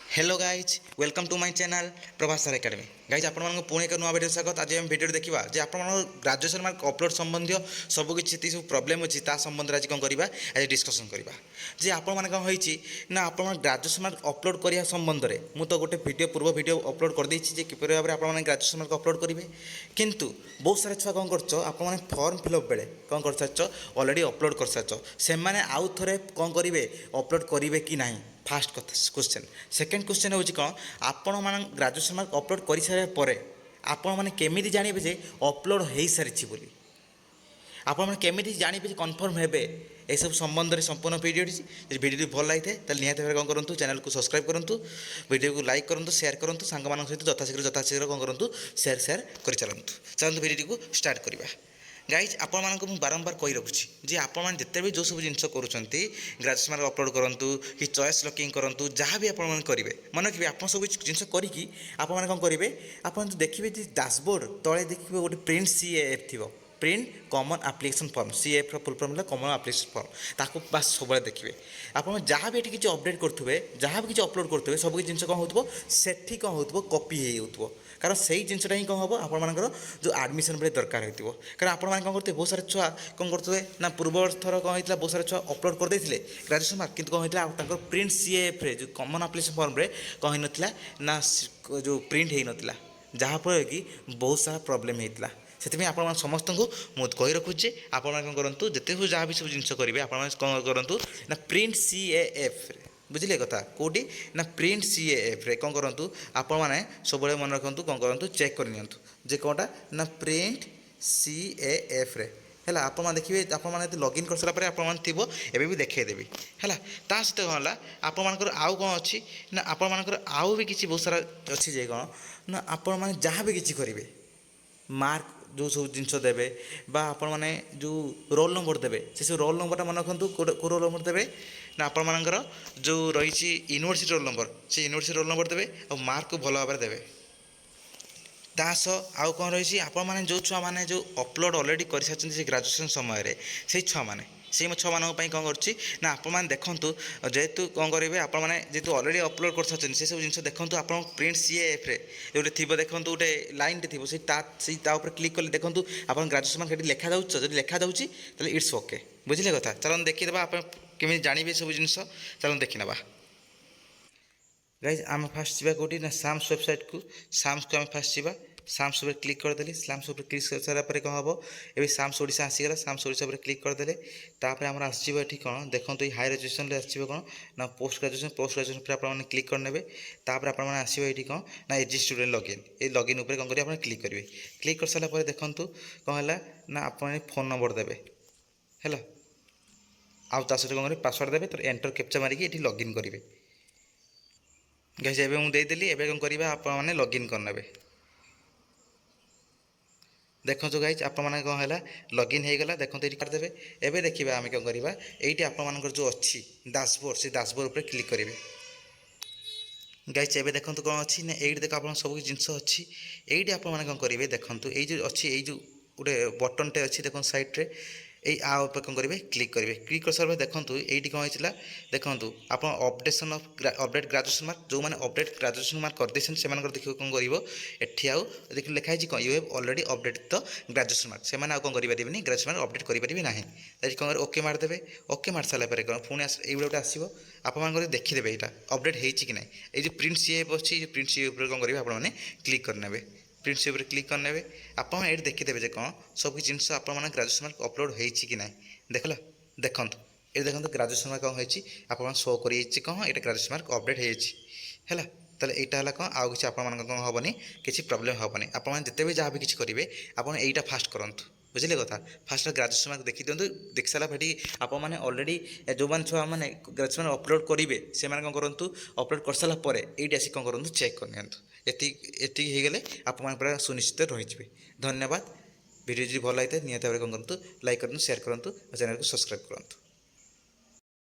Hello guys welcome to my channel Prabhas sir academy guys आपण पुणी एक नुआ भिडियो स्वागत। आज आम भिडियो देखा जे आप ग्राजुएशन मार्क अपलोड संबंधी सबकि सब प्रोब्लेम अच्छी संबंध आज कौन करवा आज डिस्कसन करवा जे आपण मैंने कौन होती ना आप ग्राजुएशन मार्क अपलोड करने संबंध में मुझे गोटे भिडियो पूर्व भिडियो अपलोड कर देती किपर भाव में आप ग्राजुएशन मार्क अपलोड करेंगे किंतु बहुत सारा छुआ कौन कर फर्म फिलअप बेले कौन कर सार अलरेडी अपलोड कर सार से आउ थे कौन करेंगे अपलोड करेंगे कि ना फास्ट क्वेश्चन सेकेंड क्वेश्चन हूँ कौन आपण मान ग्राजुएशन मार्क अपलोड कर सारे आपण मैंने केमी जानवे जे अपलोड हो सारी बोली आपण मैंने केमी जानवे कन्फर्म हे सब संबंध में संपूर्ण भिडियो भिडियो भल लगी है निहत भाव कौन करूँ चैनल को सब्सक्राइब करूँ भिडियो को लाइक करूँ शेयर करूँ सांग सहित यथाशीघ्र कौन करूँ शेयर कर चलतु चलते भिडियो को स्टार्ट करवा गाइज आपण मानक बारंबार कही रखुच्छी जे आपण मैंने जिते भी जो सब जिन करुँच ग्राजुएशन मार्क अपलोड करूँ कि चॉइस लॉकिंग करूँ जहाँ भी आपण करेंगे मन रखिए आप सब जिन करी आपण कौन करेंगे आप देखिए डैशबोर्ड तले देखिए गोटे प्रिंट CAF थी print common application form CAF full form है कॉमन एप्लिकेशन फॉर्म ताको बास सब देखिए आप जहाँ भी किसी अपडेट करुवे जहाँ भी किसी अपलोड करुवे सब जिन कौन हो सेठी कौन हो कॉपी हो कारण से ही जिनटा ही कौन हम आपर जो आडमिशन बेले दरकार हो कारण आप कौन करते बहुत सारे छुआ कौन करते ना पूर्व थर कौन होता बहुत सारे छुआ अपलोड करदे ग्राजुएशन मार्क कितु कौन होता प्रिंट CAF जो कॉमन एप्लिकेशन फॉर्म रे कौन होता ना जो प्रिंट हो नाला जहाँफल कि बहुत सारा प्रोब्लेम होता से आप समस्त को मुझे कही रखुचे आप करूँ जिते सब जहाँ भी सब जिन करेंगे आप कौन करूँ ना प्रिंट CAF बुझे कथा कौटी ना प्रिंट CAF रे कौन करूँ आप सब मन रखु कौन करूँ चेक करनी जे कौटा ना प्रिंट CAF रे है आप देखिए आप लॉगिन कर सारा आप भी देखदेवी है सहित कौन है आपर आउ कौन अच्छी ना आपर आउ भी किसी बहुत सारा अच्छी जे कौन ना आप जहाँ भी किसी करेंगे मार्क जो सब जिन देवे आपण मैंने जो रोल नंबर देवे से सब रोल नंबर मन रखु कौ रोल नंबर देवे ना आपर जो रही यूनिवर्सिटी रोल नंबर से यूनिवर्सिटी रोल नंबर देवे और मार्क को भल भाव देवे तास आउ कौन रही आपने जो छुआ मैंने जो अपलोड अलरेडी कर सारी ग्राजुएशन समय से छुआ मैंने से छुआ मानों कौन करना आप देखूँ जेहेतु कौन करेंगे आपने जेहतु अलरेडी अपलोड कर सारी से सब जिन देखूँ आप प्रिंट CAF रे जो थी देखूँ गोटे लाइन थी से क्लिक कले देखूँ आप ग्राजुएशन मार्क लिखा जाऊँ जब लिखा जाऊँगी इट्स ओके बुझे कथा चलो देखीदे आप केमी जानवे सब जिन चलो देखी ना गाइज आम फास्ट जा कौटी ना साम्स वेबसाइट को साम्स को आम फास्ट जा साम्स क्लिक करदे साम्स क्लिक कर सारापर कौन हम ये साम्स ओडिशा आसीगला साम्स ओडिशा क्लिक करदे तापर आम आसो ये कौन देखो ये हायर एजुकेशन आसो कौन ना पोस्ट ग्राजुएशन पर आप क्लिक करने तापर आप आसो ये कौन ना एजी स्टूडेंट लॉगिन ये लॉगिन उपर कौन करेंगे क्लिक करेंगे क्लिक कर सारापर देखूँ कौन है ना आप फोन नंबर देवे है आउ ता सहित कौन करेंगे पासवर्ड देवे तो एंटर कैप्चा मारिकी ये लॉगिन करेंगे गाइस एबे मुझे देदेली एबे कौन करिबा आप माने लॉगिन करनेबे देखो जो गाइस आप माने कौन है लॉगिन हो गला देखो ये कर देबे एबे देखिबा आमे कौन करिबा एइटी आप मानकर जो अच्छी डैशबोर्ड से डैशबोर्ड ऊपर क्लिक करेंगे गाइस एबे देखो कौन अच्छी ना ये देख आप सब जिनस अच्छी ये आप कौन करेंगे देखो ये जो अच्छी ये जो गोटे बटनटे अच्छी देखो साइड्रे ये आपर कौन करेंगे क्लिक कर सारे देखूँ ये कौन होता देखूँ आप updation of update graduation mark जो मैंने अपडेट ग्रेजुएशन मार्क करदे से देखिए कौन कर आउ देखिए लिखाई कौन you have already update the graduation mark से कौन करेंगे ग्रेजुएशन मार्क अपडेट करेंगे ना कौन ओके मारदेवे ओके मार सारापर कौन पुणी ये गोटे आसो आप देखीदे यहाँ अपडेट होती ना ये जो प्रिंट CAF अच्छी प्रिंट CAF कौन करेंगे आपने क्लिक करने प्रिंट CAF क्लिक करने आप ये देखीदे कौन सब जिन आप ग्रेजुएशन मार्क अपलोड होती ना देखल देखो ये देखो ग्रेजुएशन मार्क कौन होती आप शो कर कौन ये ग्रेजुएशन मार्क अपडेट है ताले यहाँ कौन आउ कि आप कौन हेनी किसी प्रोब्लेम हेनी आप जिते भी जहाँ भी किसी करेंगे आप यहाँ फास्ट करूँ बुझे कथा फास्ट ग्रेजुएशन मार्क देखी दिखाँ देख सारा भाई आप अलरेडी जो मैंने छुआ मैंने ग्रेजुएशन अपलोड करेंगे से कौन करूँ अपलोड कर सारापर ये आस कौन करूँ चेक करनी ये होगले आप पूरा सुनिश्चित रही धन्यवाद वीडियो जो भल लगी निहत भाव कौन करूँ लाइक करूँ शेयर करूँ और चैनल को सब्सक्राइब करूँ।